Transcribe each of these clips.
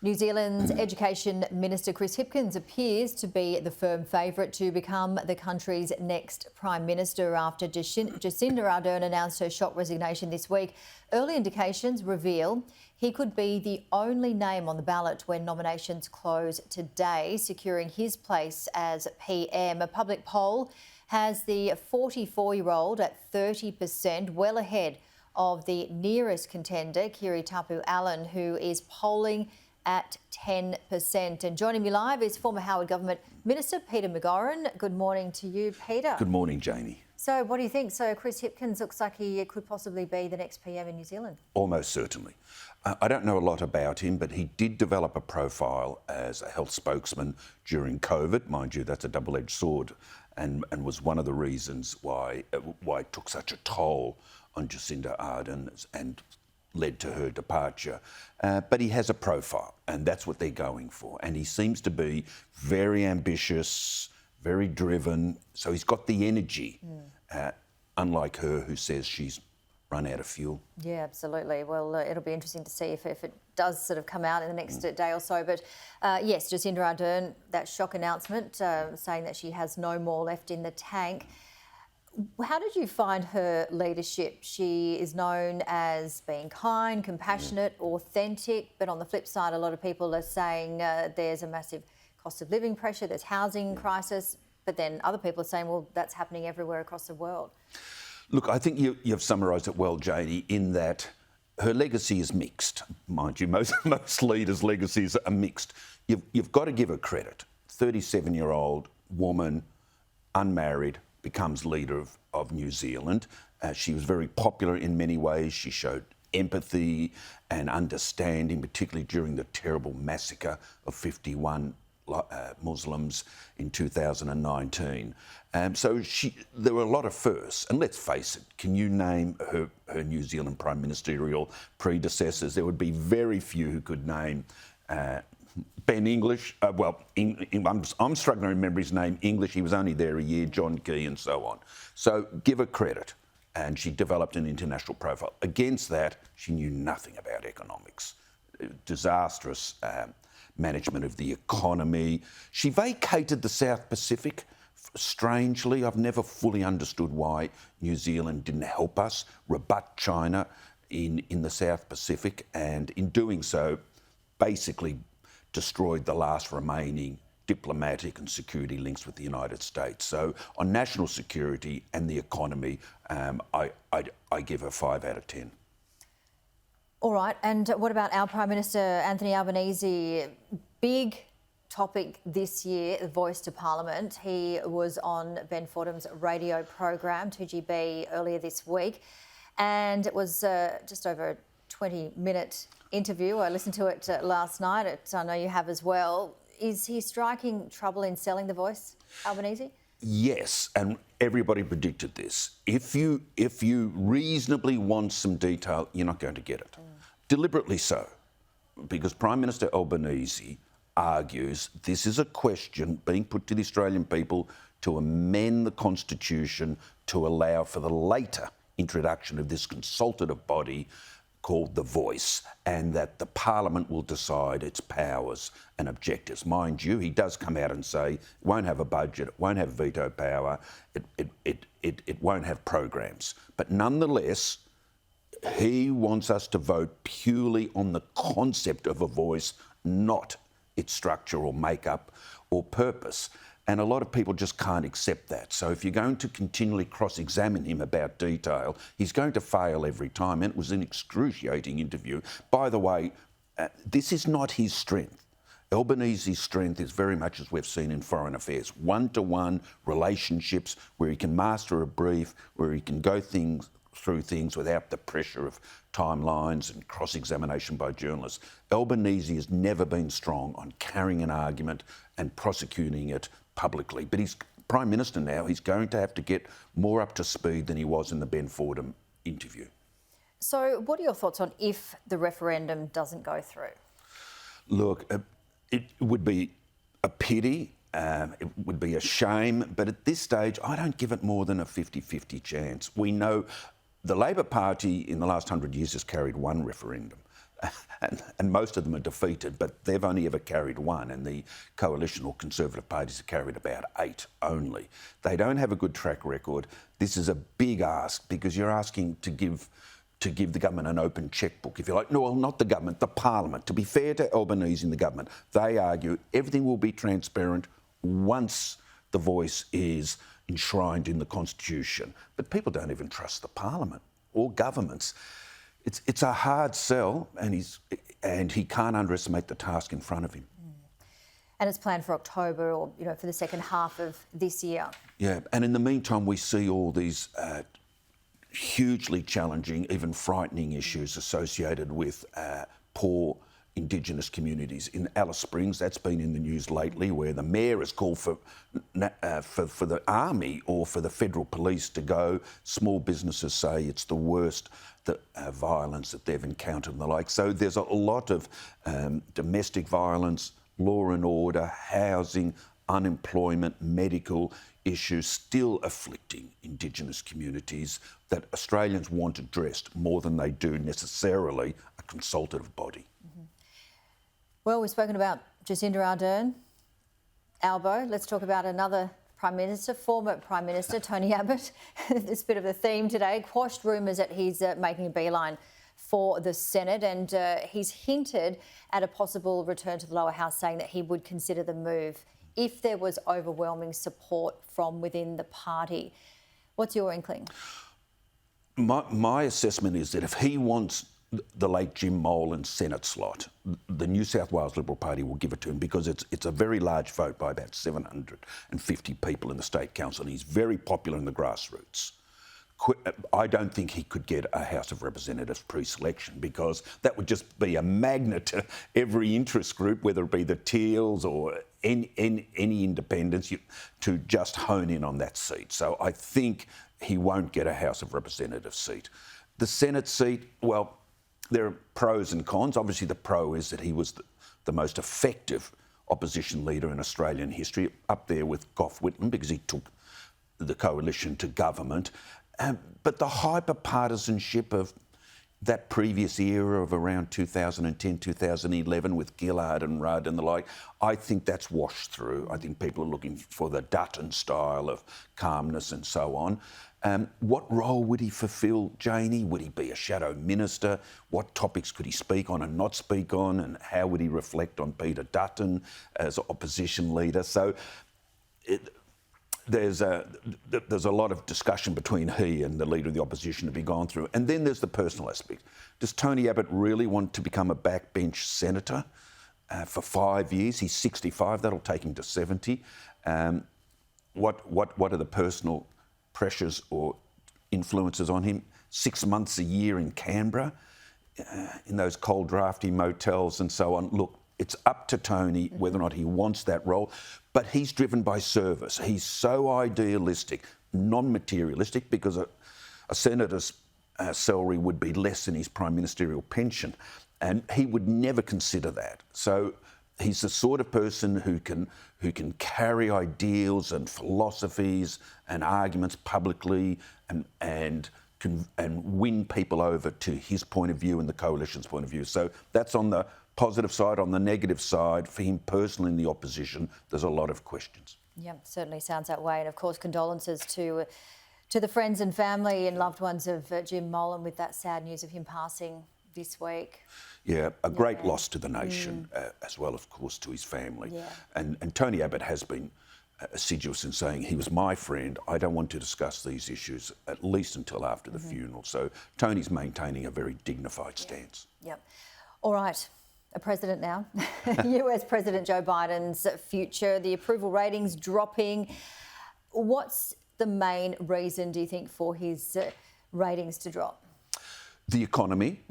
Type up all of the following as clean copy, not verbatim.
New Zealand's Education Minister Chris Hipkins appears to be the firm favourite to become the country's next Prime Minister after Jacinda Ardern announced her shock resignation this week. Early indications reveal he could be the only name on the ballot when nominations close today, securing his place as PM. A public poll has the 44-year-old at 30%, well ahead of the nearest contender, Kiri Tapu Allen, who is polling at 10%. And joining me live is former Howard Government Minister Peter McGauran. Good morning to you, Peter. Good morning, Jamie. So what do you think? So Chris Hipkins looks like he could possibly be the next PM in New Zealand. Almost certainly. I don't know a lot about him, but he did develop a profile as a health spokesman during COVID. Mind you, that's a double-edged sword, and was one of the reasons why it took such a toll on Jacinda Ardern and led to her departure. But he has a profile, and that's what they're going for. And he seems to be very ambitious, very driven. So he's got the energy, unlike her, who says she's run out of fuel. Yeah, absolutely. Well, it'll be interesting to see if it does sort of come out in the next day or so. But yes, Jacinda Ardern, that shock announcement saying that she has no more left in the tank. How did you find her leadership? She is known as being kind, compassionate, authentic, but on the flip side, a lot of people are saying there's a massive cost of living pressure, there's housing crisis, but then other people are saying, well, that's happening everywhere across the world. Look, I think you've summarised it well, Janie, in that her legacy is mixed. Mind you, most leaders' legacies are mixed. You've got to give her credit. 37-year-old woman, unmarried, becomes leader of New Zealand. She was very popular in many ways. She showed empathy and understanding, particularly during the terrible massacre of 51 Muslims in 2019. So there were a lot of firsts. And let's face it, can you name her New Zealand Prime Ministerial predecessors? There would be very few who could name Ben English, I'm struggling to remember his name, English, he was only there a year, John Key and so on. So give her credit, and she developed an international profile. Against that, she knew nothing about economics. Disastrous management of the economy. She vacated the South Pacific. Strangely, I've never fully understood why New Zealand didn't help us rebut China in the South Pacific, and in doing so, basically destroyed the last remaining diplomatic and security links with the United States. So on national security and the economy, I give her 5 out of 10. All right, and what about our Prime Minister, Anthony Albanese? Big topic this year, the voice to Parliament. He was on Ben Fordham's radio program, 2GB, earlier this week, and it was just over a 20-minute interview. I listened to it last night. I know you have as well. Is he striking trouble in selling the voice, Albanese? Yes, and everybody predicted this. If you reasonably want some detail, you're not going to get it. Deliberately so, because Prime Minister Albanese argues this is a question being put to the Australian people to amend the Constitution to allow for the later introduction of this consultative body called the Voice, and that the Parliament will decide its powers and objectives. Mind you, he does come out and say it won't have a budget, it won't have veto power, it won't have programs. But nonetheless, he wants us to vote purely on the concept of a voice, not its structure or makeup or purpose. And a lot of people just can't accept that. So if you're going to continually cross-examine him about detail, he's going to fail every time. And it was an excruciating interview. By the way, this is not his strength. Albanese's strength is very much as we've seen in foreign affairs, one-to-one relationships where he can master a brief, where he can go through things without the pressure of timelines and cross-examination by journalists. Albanese has never been strong on carrying an argument and prosecuting it publicly. But he's Prime Minister now. He's going to have to get more up to speed than he was in the Ben Fordham interview. So what are your thoughts on if the referendum doesn't go through? Look, it would be a pity. It would be a shame. But at this stage, I don't give it more than a 50-50 chance. We know the Labor Party in the last 100 years has carried one referendum. and most of them are defeated, but they've only ever carried one, and the coalition or Conservative parties have carried about 8 only. They don't have a good track record. This is a big ask because you're asking to give the government an open chequebook, if you like. No, well, not the government, the parliament. To be fair to Albanese in the government, they argue everything will be transparent once the voice is enshrined in the Constitution. But people don't even trust the parliament or governments. It's a hard sell, and he can't underestimate the task in front of him. And it's planned for October, or for the second half of this year. Yeah, and in the meantime, we see all these hugely challenging, even frightening issues associated with poor Indigenous communities. In Alice Springs, that's been in the news lately, where the mayor has called for the army or for the federal police to go. Small businesses say it's the worst violence that they've encountered and the like. So there's a lot of domestic violence, law and order, housing, unemployment, medical issues still afflicting Indigenous communities that Australians want addressed more than they do necessarily a consultative body. Well, we've spoken about Jacinda Ardern, Albo. Let's talk about another Prime Minister, former Prime Minister, Tony Abbott. It's a bit of a theme today. Quashed rumours that he's making a beeline for the Senate, and he's hinted at a possible return to the lower house, saying that he would consider the move if there was overwhelming support from within the party. What's your inkling? My assessment is that if he wants the late Jim Molan's Senate slot, the New South Wales Liberal Party will give it to him because it's a very large vote by about 750 people in the State Council, and he's very popular in the grassroots. I don't think he could get a House of Representatives pre-selection because that would just be a magnet to every interest group, whether it be the Teals or any independents, to just hone in on that seat. So I think he won't get a House of Representatives seat. The Senate seat, well, there are pros and cons. Obviously, the pro is that he was the most effective opposition leader in Australian history, up there with Gough Whitlam, because he took the coalition to government. But the hyper-partisanship of that previous era of around 2010, 2011 with Gillard and Rudd and the like, I think that's washed through. I think people are looking for the Dutton style of calmness and so on. What role would he fulfil, Janie? Would he be a shadow minister? What topics could he speak on and not speak on? And how would he reflect on Peter Dutton as opposition leader? So there's a lot of discussion between he and the leader of the opposition to be gone through. And then there's the personal aspect. Does Tony Abbott really want to become a backbench senator for 5 years? He's 65, that'll take him to 70. What are the personal pressures or influences on him? 6 months a year in Canberra, in those cold, drafty motels and so on. Look, it's up to Tony whether or not he wants that role, but he's driven by service. He's so idealistic, non-materialistic, because a senator's salary would be less than his prime ministerial pension, and he would never consider that. So he's the sort of person who can carry ideals and philosophies and arguments publicly and win people over to his point of view and the coalition's point of view. So that's on the positive side. On the negative side, for him personally in the opposition, there's a lot of questions. Yeah, certainly sounds that way. And of course, condolences to the friends and family and loved ones of Jim Molan with that sad news of him passing this week. Yeah, a great loss to the nation, as well, of course, to his family. Yeah. And Tony Abbott has been assiduous in saying he was my friend. I don't want to discuss these issues at least until after the funeral. So Tony's maintaining a very dignified stance. Yep. All right. A president now. US President Joe Biden's future, the approval ratings dropping. What's the main reason, do you think, for his ratings to drop? The economy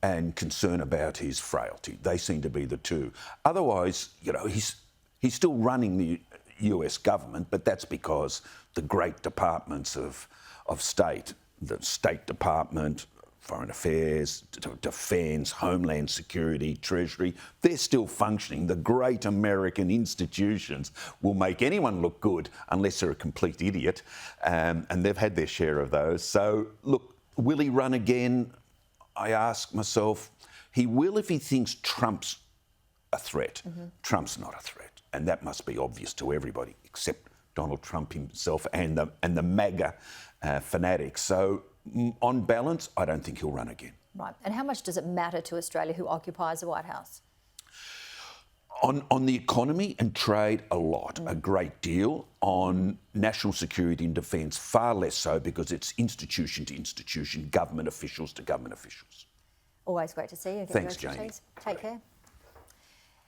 and concern about his frailty. They seem to be the two. Otherwise, he's still running the US government, but that's because the great departments of state, the State Department, Foreign Affairs, Defence, Homeland Security, Treasury, they're still functioning. The great American institutions will make anyone look good unless they're a complete idiot, and they've had their share of those. So, look, will he run again? I ask myself. He will if he thinks Trump's a threat. Trump's not a threat, and that must be obvious to everybody except Donald Trump himself and the MAGA fanatics. So on balance, I don't think he'll run again. Right. And how much does it matter to Australia who occupies the White House? On the economy and trade, a lot, a great deal. On national security and defence, far less so, because it's institution to institution, government officials to government officials. Always great to see you. Thanks, Janie. Take care.